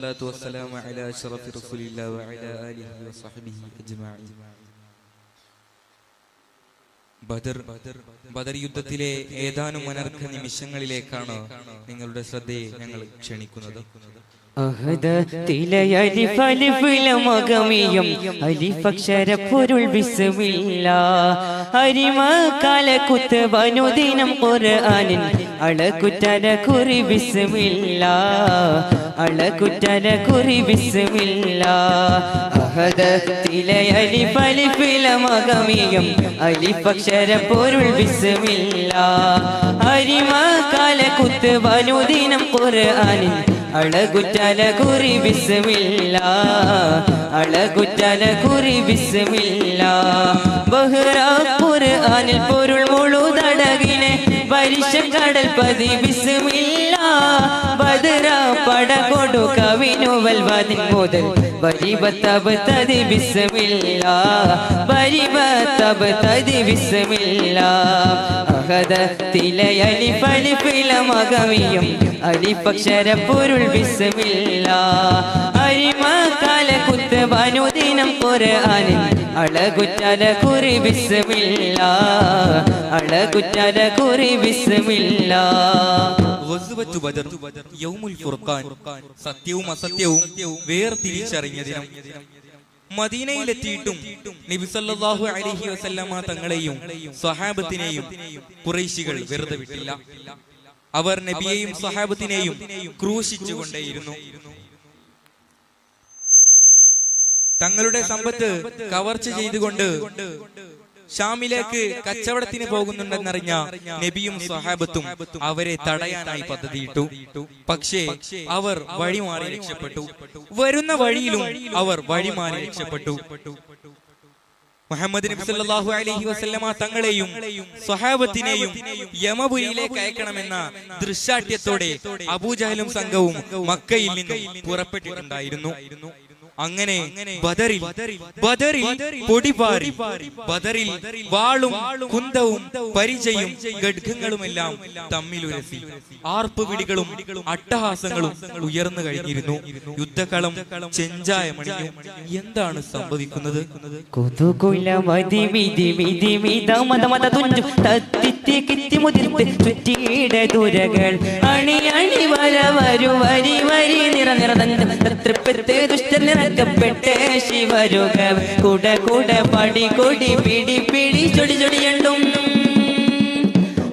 والسلام على أشرف رسول الله وعلى آله وصحبه أجمعين. ബദർ യുദ്ധത്തിലെ ഏതാനും അനർഘ നിമിഷങ്ങളിലേക്കാണ് നിങ്ങളുടെ ശ്രദ്ധയെ ഞങ്ങൾ ക്ഷണിക്കുന്നത്. അലിഫക്ഷരപ്പൊരുൾ അരിമകാലക്കുത്ത് വനുദിനം ഖുർആനിൻ അളകുറ്റര കുറി ബിസ്മില്ലാ അളകുറ്റര കുറി ബിസ്മില്ലാ അഹദത്തിലെ അലിഫലിഫിലമകമിയം അലിഫക്ഷരപ്പൊരുൾ ബിസ്മില്ലാ അരിമകാലക്കുത്ത് വനുദിനം ഖുർആനിൻ അളകുറ്റല കുറി ബിസ്മില്ലാ അളകുറ്റല കുറി ബിസ്മില്ലാ ബഹ്റാ ഖുർആനിൽ പൊരുൾ മുഴുതടകിനെ പരിശം കടൽ പതി ബിസ്മില്ലാ ബദറാ പട കൊടു കവിനുവൽ വദിൻ മുതൽ ബരിബത്തബ് തതി ബിസ്മില്ലാ ബരിബത്തബ് തതി ബിസ്മില്ലാ അഹദത്തിലെ അലിഫലിഫിലമകമിയം അലിഫക്ഷരപ്പൊരുൾ ബിസ്മില്ലാ അരിമകാലക്കുത്ത് വനുദിനം ഖുർആനിൻ അളകുറ്റല കുറി ബിസ്മില്ലാ അളകുറ്റല കുറി ബിസ്മില്ലാ. ഗസ്വത്തു ബദർ, യൗമുൽ ഫുർഖാൻ, സത്യവും അസത്യവും വേർതിരിച്ചറിഞ്ഞ ദിനം. മദീനയിലെത്തിയിട്ടും നബി സല്ലല്ലാഹു അലൈഹി വസല്ലമ തങ്ങളെയും സ്വഹാബത്തിനെയും ഖുറൈശികൾ വെറുതെ വിട്ടില്ല. അവർ നബിയെയും സ്വഹാബത്തിനെയും ക്രൂശിച്ചുകൊണ്ടേയിരുന്നു. തങ്ങളുടെ സമ്പത്ത് കവർച്ച ചെയ്തുകൊണ്ട് ഷാമിലേക്ക് കച്ചവടത്തിന് പോകുന്നുണ്ടെന്നറിഞ്ഞ നബിയും സ്വഹാബത്തും അവരെ തടയാനായി പദ്ധതിയിട്ടു. പക്ഷേ അവർ വഴിമാറി രക്ഷപ്പെട്ടു. വരുന്ന വഴിയിലും അവർ വഴിമാറി രക്ഷപ്പെട്ടു. മുഹമ്മദ് നബി സല്ലല്ലാഹു അലൈഹി വസല്ലമ തങ്ങളെയും സ്വഹാബത്തിനെയും യമപുരിയിലേക്ക് അയക്കണമെന്ന ദൃശ്യാട്യത്തോടെ അബൂജഹലും സംഘവും മക്കയിൽ നിന്നും പുറപ്പെട്ടിട്ടുണ്ടായിരുന്നു. അങ്ങനെ ബദറിൽ പൊടിപാറി, ബദറിൽ വാളും കുന്തവും പരിചയും ഖഡ്ഗങ്ങളുമെല്ലാം തമ്മിലുരസി. ആർപ്പുവിളികളും അട്ടഹാസങ്ങളും ഉയർന്നു കഴിഞ്ഞിരുന്നു. യുദ്ധക്കളം ചെഞ്ചായമണിഞ്ഞു. എന്താണ് സംഭവിക്കുന്നത്? കുട കുട പടി കൊടി പിടി പിടി ചൊടി ചൊടിയണ്ടും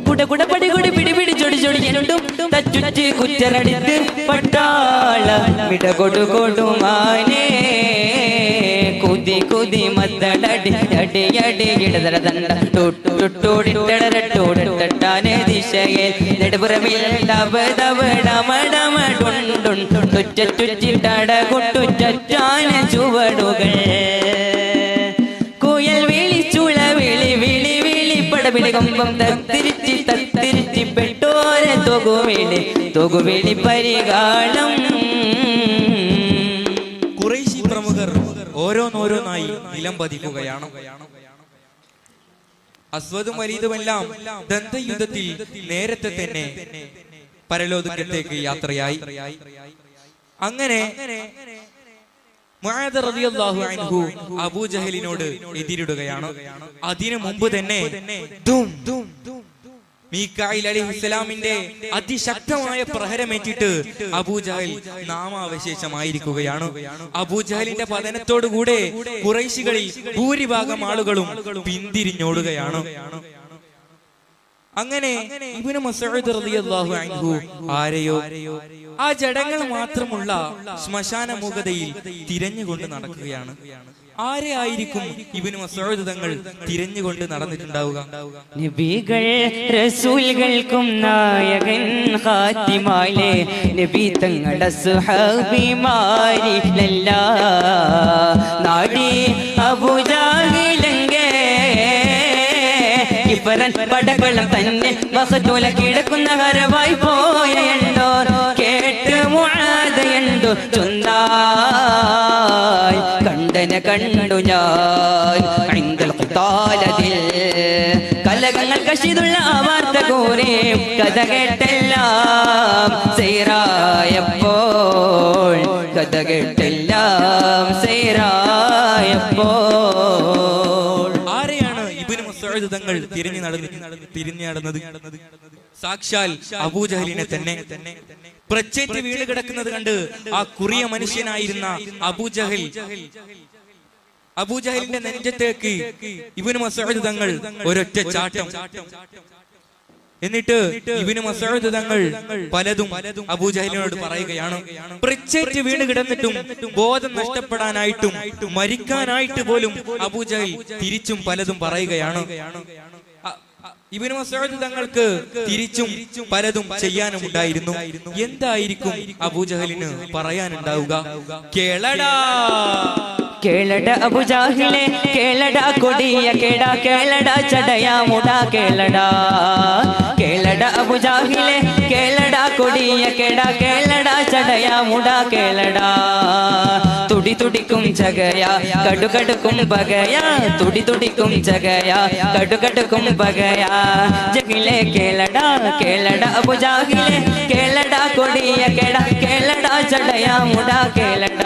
കുട കുട പടി കൊടി പിടി പിടി ചൊടി ചൊടിയണ്ടും തച്ചുറ്റി കുറ്റരടിത്ത് പട്ടാള വിട കൊടു കൊടുമാനേ കുതി കുതി മദ്ദടി അടി അടി ഇടതര തണ്ട തൊട്ടോടിട്ടടരട്ടോടിട്ടാനെ ദിശയിൽ നെടുപുറമിൽ ചുറ്റിട്ടട കൊട്ടുറ്റാന ചുവടുകൾ കുയൽ വിളിച്ചുള വിളി വിളി വിളി പടവിളി കൊമ്പം തത്തിരിച്ചി പെട്ടോരെ തൊകുവിളി പരികാളം. ഖുറൈശി പ്രമുഖർ ഓരോന്നോരോന്നായി നിലം പതിക്കുകയാണ്. അസ്വദും വലീദുമെല്ലാം ദന്തയുദ്ധത്തിൽ നേരത്തെ തന്നെ പരലോകത്തേക്ക് യാത്രയായി. അങ്ങനെ മുആദ് റളിയല്ലാഹു അൻഹു അബൂജഹലിനോട് എതിരിടുകയാണ്. അതിനു മുമ്പ് തന്നെ മീകായിൽ അലൈഹിസ്സലാമിന്റെ അതിശക്തമായ പ്രഹരമേറ്റിട്ട് അബൂജഹൽ നാമാവശേഷമായിരിക്കുകയാണ്. അബൂജഹലിന്റെ പതനത്തോടുകൂടെ ഖുറൈശികളിൽ ഭൂരിഭാഗം ആളുകളും പിന്തിരിഞ്ഞോടുകയാണ്. അങ്ങനെ ഇബ്നു മസ്ഊദ് റളിയല്ലാഹു അൻഹു ആരെയോ ആ ജഡങ്ങൾ മാത്രമുള്ള ശ്മശാന മൂകതയിൽ തിരഞ്ഞുകൊണ്ട് നടക്കുകയാണ്. ആരെ ആയിരിക്കും ഇബ്നു മസ്ഊദ് തങ്ങൾ തിരഞ്ഞുകൊണ്ട് നടന്നിട്ടുണ്ടാവുക? നബികൾ റസൂലുകൾക്കും നായകൻ ഖാതിമായിലെ നബി തങ്ങളുടെ സുഹാബിമാരിലല്ല നാടി അബൂജഹലിന്റെ ഇപ്പറൻ പടകളം തന്നെ മഖ്തൂല കിടക്കുന്ന ഹരവായി പോയണ്ടോ കേട്ട് മുആദയണ്ടു ചൊന്നായി കണ്ടന കണ്ടു ഞാൻ ഇൻദൽ ഖിതാലതിൽ കലകങ്ങൾ കശിതുള്ള വാർത്ത കൂരെ കഥ കേട്ടെല്ലാം സൈറായപ്പോൾ കഥ കേട്ടെല്ലാം സൈറായപ്പോൾ. ആരെയാണ് ഇബ്നു മസ്ഊദ് തങ്ങൾ തിരിഞ്ഞു നടന്നത്? സാക്ഷാൽ അബൂജഹലിനെ തന്നെ. പ്രച്ചേറ്റ് വീണ് കിടക്കുന്നത് കണ്ട് ആ കുറിയ മനുഷ്യനായിരുന്ന അബൂജഹലിന്റെ നെഞ്ചത്തേക്ക് ഇബ്നു മസ്ഊദ് തങ്ങൾ ഒരൊറ്റ ചാട്ടം. എന്നിട്ട് ഇബ്നു മസ്ഊദ് തങ്ങൾ പലതും അബൂജഹലിനോട് പറയുകയാണ്. പ്രച്ചേറ്റ് വീണ് കിടന്നിട്ടും ബോധം നഷ്ടപ്പെടാനായിട്ടും മരിക്കാനായിട്ട് പോലും അബൂജഹൽ തിരിച്ചും പലതും പറയുകയാണ്. ഇബ്നു മസ്ഊദ് തങ്ങൾക്ക് തിരിച്ചും പലതും ചെയ്യാനും ഉണ്ടായിരുന്നു. എന്തായിരിക്കും അബൂജഹലിന് പറയാനുണ്ടാവുക? കേളടാ കേളട അബുജാഹിലെ കേളട കൊടിയ കേട കേളട ചടയാ മുടാ കേളട കേളട അബുജാഹിലെ കേളട കൊടിയ കേട കേളട ചടയാ മുടാ കേളട. തുടി തുടിക്കും ചകയ കടുകടുക്കും ബകയ തുടി തുടിക്കും ചകയ കടുകടുക്കും ബകയ ജഗിലെ കേളട കേളട അബുജാഹിലെ കേളട കൊടിയ കേട കേളട ചടയാ മുടാ കേളട.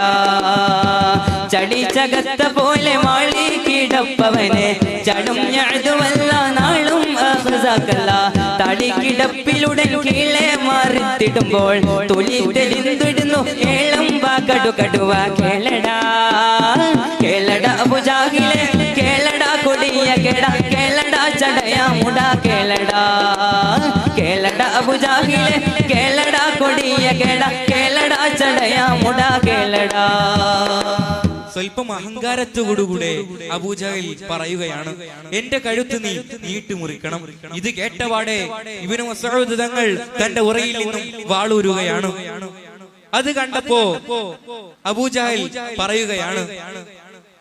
ചടിച്ചകത്ത പോലെ മാളി കിടപ്പവനെ ചടും ഞാതുമല്ല നാളും തടി കിടപ്പിലുടൻ കീഴെ മാറിത്തിടുമ്പോൾ തുളി തെളിന്തിടുന്നു കേളം വാക്കടു കടുവ കേളടാ കേളട അബുജാഹിലെ കേളട കൊടിയ കേട കേളട ചടയാ മുടാ കേളടാ കേളട അബുജാഹിലെ കേളട കൊടിയ കേട കേളട ചടയാ മുടാ കേളടാ. സ്വല്പം അഹങ്കാരത്തോടുകൂടെ അബൂജഹൽ പറയുകയാണ്, എന്റെ കഴുത്ത് നീ നീട്ടിമുറിക്കണം. ഇത് കേട്ടപാടെ ഇബ്നു മസ്ഊദ് തങ്ങൾ തന്റെ ഉറയിൽ നിന്നും വാളൂരുകയാണ്. അത് കണ്ടപ്പോ അബൂജഹൽ പറയുകയാണ്,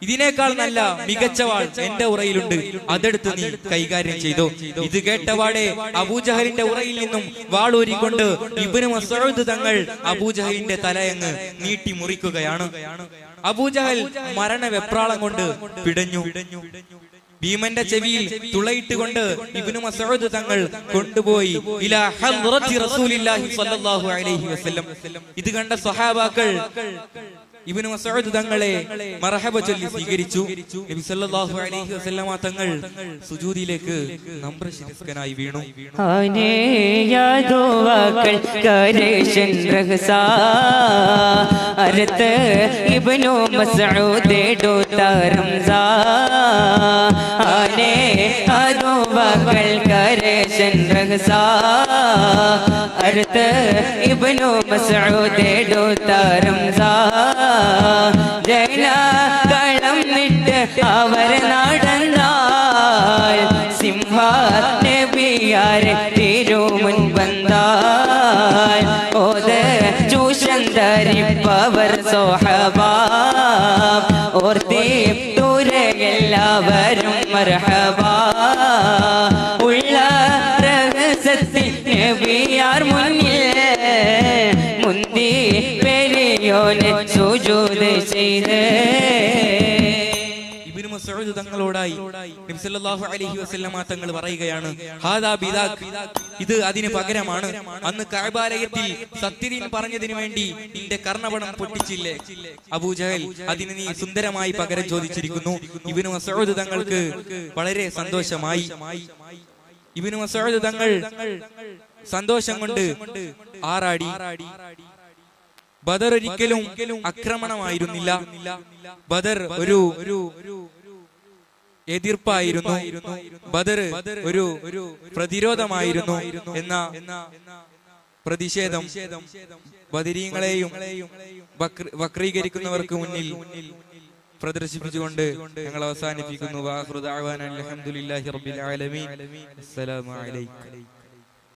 ഇതിനേക്കാൾ നല്ല മികച്ച വാൾ എന്റെ ഉറയിലുണ്ട്, അതെടുത്ത് നീ കൈകാര്യം ചെയ്തോ. ഇത് കേട്ടപാടെ അബൂജഹലിന്റെ ഉറയിൽ നിന്നും വാളൂരിക്കൊണ്ട് ഇബ്നു മസ്ഊദ് തങ്ങൾ അബൂജഹലിന്റെ തലയങ്ങ് നീട്ടി മുറിക്കുകയാണ്. അബൂജഹൽ മരണവെപ്രാളം കൊണ്ട് പിടഞ്ഞു. ഭീമന്റെ ചെവിയിൽ തുളയിട്ടുകൊണ്ട് ഇബ്നു മസ്ഊദ് തങ്ങൾ കൊണ്ടുപോയി ഇലാ ഹദ്റത്തി റസൂലില്ലാഹി സ്വല്ലല്ലാഹു അലൈഹി വസല്ലം. ഇത് കണ്ട സ്വഹാബാക്കൾ ഇബ്നു മസ്ഊദ് തങ്ങളെ മർഹബ ചൊല്ലി സ്വീകരിച്ചു. നബി സല്ലല്ലാഹു അലൈഹി വസല്ലമ തങ്ങൾ സുജൂദിലേക്ക് നമ്രശിരസ്കനായി വീണു. ആനേ യാദോവാക്കൾ കരേഷൻ റഹ്സാ അരത്ത് ഇബ്നു മസ്ഊദ് ഡോതറംസാ. ആനേ യാദോവാക്കൾ കരേഷൻ റഹ്സാ അരത്ത് ഇബ്നു മസ്ഊദ് ഡോതറംസാ. ജയലകളം നിട്ട് അവർ നടന്നാൽ സിംഹ നബിയാരെ തിരുമുൻ വന്നാൽ ഓത് ചൂഷൻ ധരിപ്പവർ സോഹബ ഓർത്തി ദൂരെ എല്ലാവരും മർഹബ. ഉള്ള രഹസ്യത്തിൽ നബിയാർ മുന്നിൽ മുന്തി പെരിയോനെ സുജൂദ് ചെയ്ത്. ഇബ്നു മസ്ഊദ് തങ്ങളോടായി നബി സല്ലല്ലാഹു അലൈഹി വസല്ലമ തങ്ങൾ പറയുകയാണ്, ഹാദാ ബിദാക്, ഇത് അതിന് പകരമാണ്. അന്ന് കഅബാലയത്തിൽ സത്യദീൻ പറഞ്ഞതിനു വേണ്ടി നിന്റെ കർണപടം പൊട്ടിച്ചില്ലേ അബൂജഹൽ, അതിന് നീ സുന്ദരമായി പകരം ചോദിച്ചിരിക്കുന്നു. ഇബ്നു മസ്ഊദ് തങ്ങൾക്ക് വളരെ സന്തോഷമായി. ഇബ്നു മസ്ഊദ് തങ്ങൾ സന്തോഷം കൊണ്ട് ആറാടി. ബദർ ഒരിക്കലും ആക്രമണമായിരുന്നില്ല. ബദർ ഒരു എതിർപ്പായിരുന്നു. ബദർ ഒരു പ്രതിരോധമായിരുന്നു എന്ന പ്രതിഷേധം ബദരീങ്ങളെയും വക്രീകരിക്കുന്നവർക്ക് മുന്നിൽ പ്രദർശിപ്പിച്ചുകൊണ്ട് ഞങ്ങൾ അവസാനിപ്പിക്കുന്നു. വാഖിറു ദഅവാനാ അൽഹംദുലില്ലാഹി റബ്ബിൽ ആലമീൻ. അസ്സലാമു അലൈക്കും.